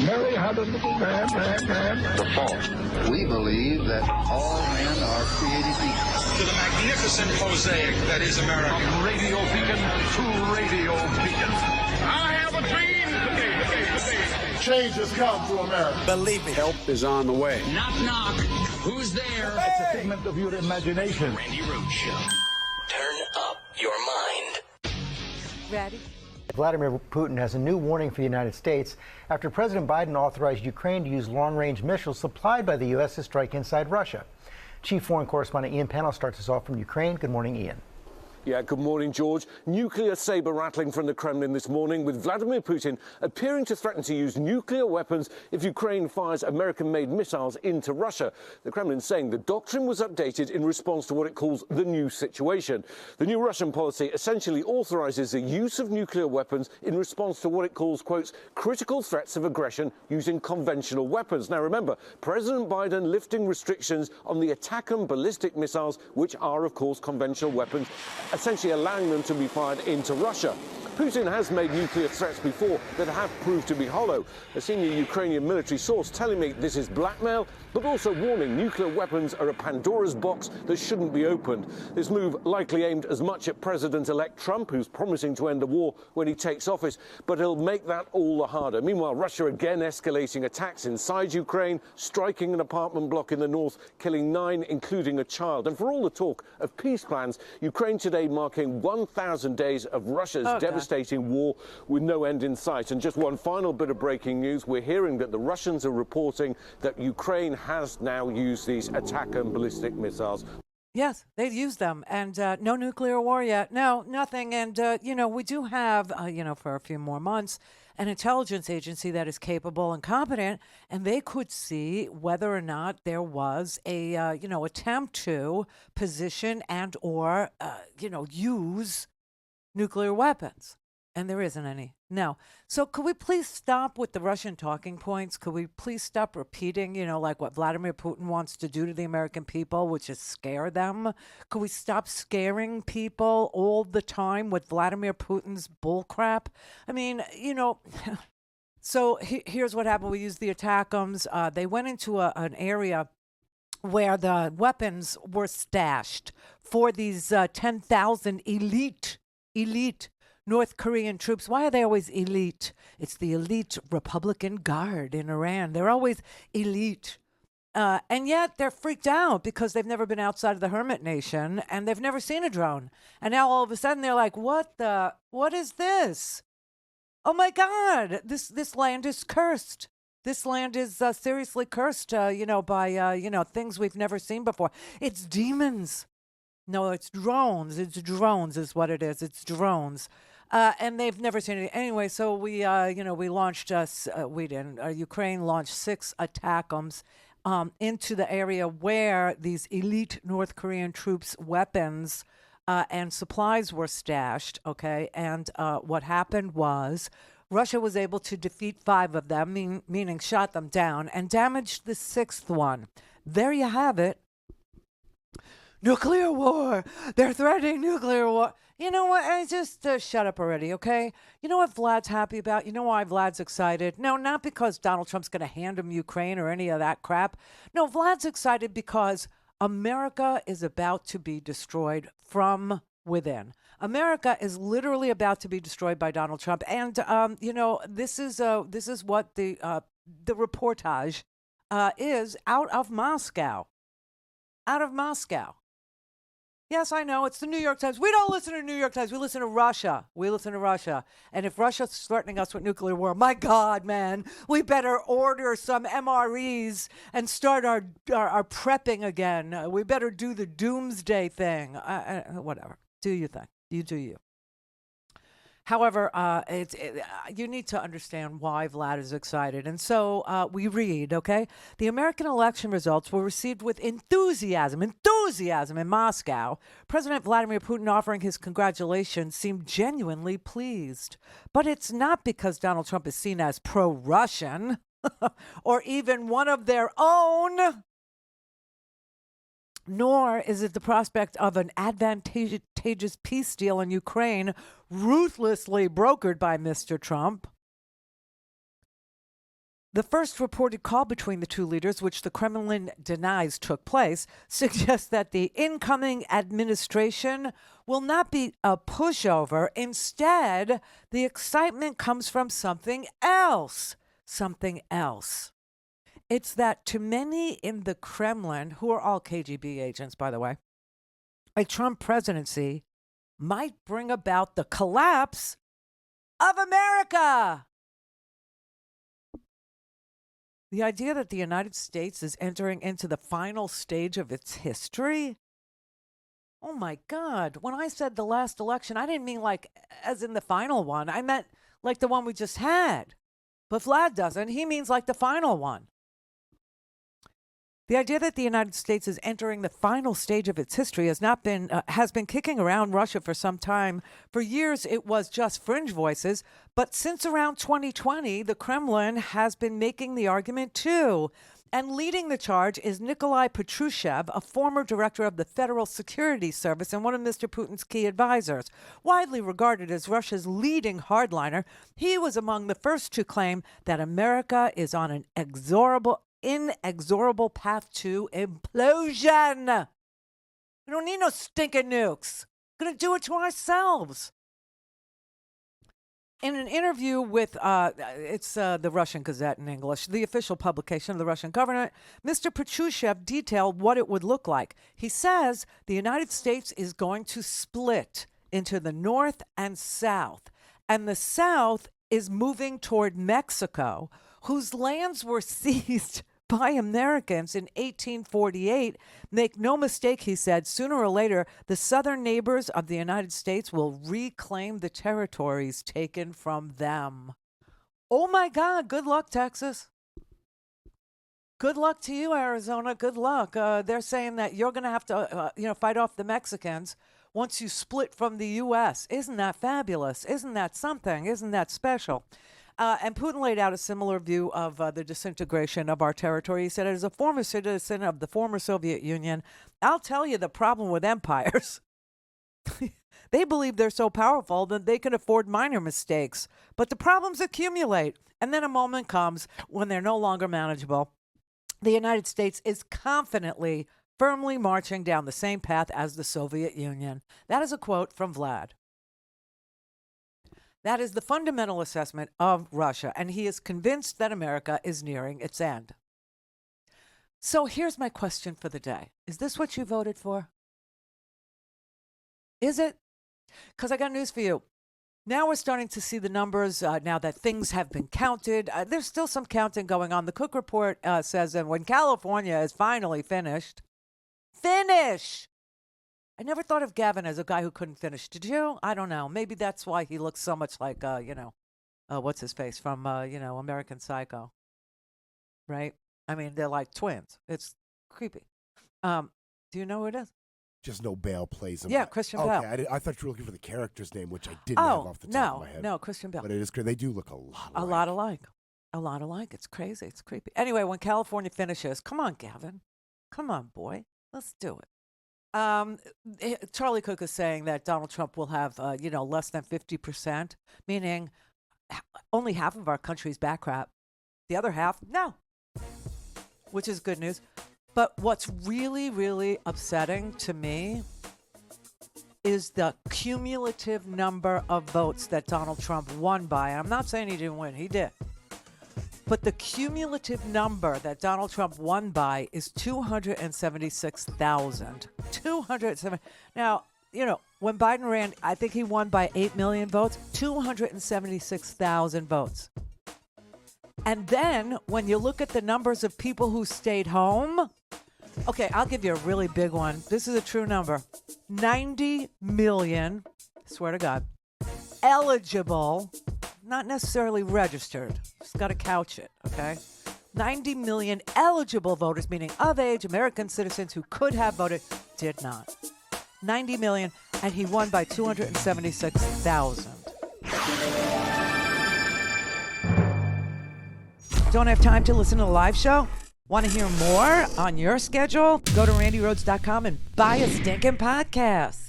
Mary had a little lamb. The fault. We believe that all men are created equal. To the magnificent mosaic that is America. From radio beacon to radio beacon. I have a dream today. Change has come to America. Believe me. Help is on the way. Knock, knock. Who's there? It's a figment of your imagination. Randi Rhodes Show. Turn up your mind. Ready? Vladimir Putin has a new warning for the United States after President Biden authorized Ukraine to use long-range missiles supplied by the U.S. to strike inside Russia. Chief Foreign Correspondent Ian Pennell starts us off from Ukraine. Good morning, Ian. Yeah, good morning, George. Nuclear saber rattling from the Kremlin this morning, with Vladimir Putin appearing to threaten to use nuclear weapons if Ukraine fires American-made missiles into Russia. The Kremlin saying the doctrine was updated in response to what it calls the new situation. The new Russian policy essentially authorizes the use of nuclear weapons in response to what it calls, quotes, critical threats of aggression using conventional weapons. Now, remember, President Biden lifting restrictions on the attack and ballistic missiles, which are, of course, conventional weapons, essentially allowing them to be fired into Russia. Putin has made nuclear threats before that have proved to be hollow. A senior Ukrainian military source telling me this is blackmail, but also warning nuclear weapons are a Pandora's box that shouldn't be opened. This move likely aimed as much at President-elect Trump, who's promising to end the war when he takes office, but it'll make that all the harder. Meanwhile, Russia again escalating attacks inside Ukraine, striking an apartment block in the north, killing 9, including a child. And for all the talk of peace plans, Ukraine today marking 1,000 days of Russia's devastating war with no end in sight. And just one final bit of breaking news. We're hearing that the Russians are reporting that Ukraine has now used these attack and ballistic missiles. Yes, they've used them, and no nuclear war yet. No, nothing. And, we do have, for a few more months, an intelligence agency that is capable and competent, and they could see whether or not there was a, attempt to position and or, use nuclear weapons. And there isn't any. No. So could we please stop with the Russian talking points? Could we please stop repeating, like what Vladimir Putin wants to do to the American people, which is scare them? Could we stop scaring people all the time with Vladimir Putin's bullcrap? I mean, so here's what happened. We used the attackums. They went into an area where the weapons were stashed for these 10,000 elite North Korean troops. Why are they always elite? It's the elite Republican Guard in Iran. They're always elite. And yet they're freaked out because they've never been outside of the Hermit Nation and they've never seen a drone. And now all of a sudden they're like, what is this? Oh my God, this land is cursed. This land is seriously cursed, by, things we've never seen before. It's demons. No, it's drones. It's drones is what it is. It's drones. And they've never seen it. Anyway, so we launched, Ukraine launched 6 attackums into the area where these elite North Korean troops' weapons and supplies were stashed, okay? And what happened was Russia was able to defeat 5 of them, meaning shot them down, and damaged the 6th one. There you have it. Nuclear war. They're threatening nuclear war. You know what? I just shut up already, okay? You know what Vlad's happy about? You know why Vlad's excited? No, not because Donald Trump's going to hand him Ukraine or any of that crap. No, Vlad's excited because America is about to be destroyed from within. America is literally about to be destroyed by Donald Trump. And, this is what the reportage is out of Moscow. Out of Moscow. Yes, I know. It's the New York Times. We don't listen to New York Times. We listen to Russia. And if Russia's threatening us with nuclear war, my God, man, we better order some MREs and start our prepping again. We better do the doomsday thing. Whatever. Do your thing. You do you. However, you need to understand why Vlad is excited. And so we read, okay? The American election results were received with enthusiasm in Moscow. President Vladimir Putin, offering his congratulations, seemed genuinely pleased. But it's not because Donald Trump is seen as pro-Russian or even one of their own. Nor is it the prospect of an advantageous peace deal in Ukraine ruthlessly brokered by Mr. Trump. The first reported call between the two leaders, which the Kremlin denies took place, suggests that the incoming administration will not be a pushover. Instead, the excitement comes from something else. Something else. It's that to many in the Kremlin, who are all KGB agents, by the way, a Trump presidency might bring about the collapse of America. The idea that the United States is entering into the final stage of its history? Oh my God. When I said the last election, I didn't mean like as in the final one. I meant like the one we just had. But Vlad doesn't. He means like the final one. The idea that the United States is entering the final stage of its history has been kicking around Russia for some time. For years, it was just fringe voices. But since around 2020, the Kremlin has been making the argument too. And leading the charge is Nikolai Patrushev, a former director of the Federal Security Service and one of Mr. Putin's key advisors. Widely regarded as Russia's leading hardliner, he was among the first to claim that America is on an inexorable path to implosion. We don't need no stinking nukes. We're going to do it to ourselves. In an interview with, it's the Russian Gazette in English, the official publication of the Russian government, Mr. Patrushev detailed what it would look like. He says the United States is going to split into the North and South, and the South is moving toward Mexico, whose lands were seized by Americans in 1848. Make no mistake, he said, sooner or later, the southern neighbors of the United States will reclaim the territories taken from them. Oh my God, good luck, Texas. Good luck to you, Arizona. Good luck. They're saying that you're going to have to, fight off the Mexicans once you split from the U.S. Isn't that fabulous? Isn't that something? Isn't that special? And Putin laid out a similar view of the disintegration of our territory. He said, as a former citizen of the former Soviet Union, I'll tell you the problem with empires. They believe they're so powerful that they can afford minor mistakes. But the problems accumulate. And then a moment comes when they're no longer manageable. The United States is confidently, firmly marching down the same path as the Soviet Union. That is a quote from Vlad. That is the fundamental assessment of Russia, and he is convinced that America is nearing its end. So here's my question for the day. Is this what you voted for? Is it? Because I got news for you. Now we're starting to see the numbers, now that things have been counted. There's still some counting going on. The Cook Report says that when California is finally finished, I never thought of Gavin as a guy who couldn't finish. Did you? I don't know. Maybe that's why he looks so much like, what's his face from, American Psycho. Right? I mean, they're like twins. It's creepy. Do you know who it is? Just know Bale plays him. Yeah, Christian Bale. Okay, I thought you were looking for the character's name, which I didn't have off the top of my head. No, Christian Bale. But it is they do look a lot alike. A lot alike. It's crazy. It's creepy. Anyway, when California finishes, come on, Gavin. Come on, boy. Let's do it. Charlie Cook is saying that Donald Trump will have, less than 50%, meaning only half of our country's back crap. The other half, no, which is good news. But what's really, really upsetting to me is the cumulative number of votes that Donald Trump won by. I'm not saying he didn't win. He did. But the cumulative number that Donald Trump won by is 276,000. 270. Now, when Biden ran, I think he won by 8 million votes, 276,000 votes. And then when you look at the numbers of people who stayed home, okay, I'll give you a really big one. This is a true number. 90 million, swear to God, eligible, not necessarily registered. Just got to couch it, okay? 90 million eligible voters, meaning of age American citizens who could have voted, did not. 90 million, and he won by 276,000. Don't have time to listen to the live show? Want to hear more on your schedule? Go to randyrhodes.com and buy a stinking podcast.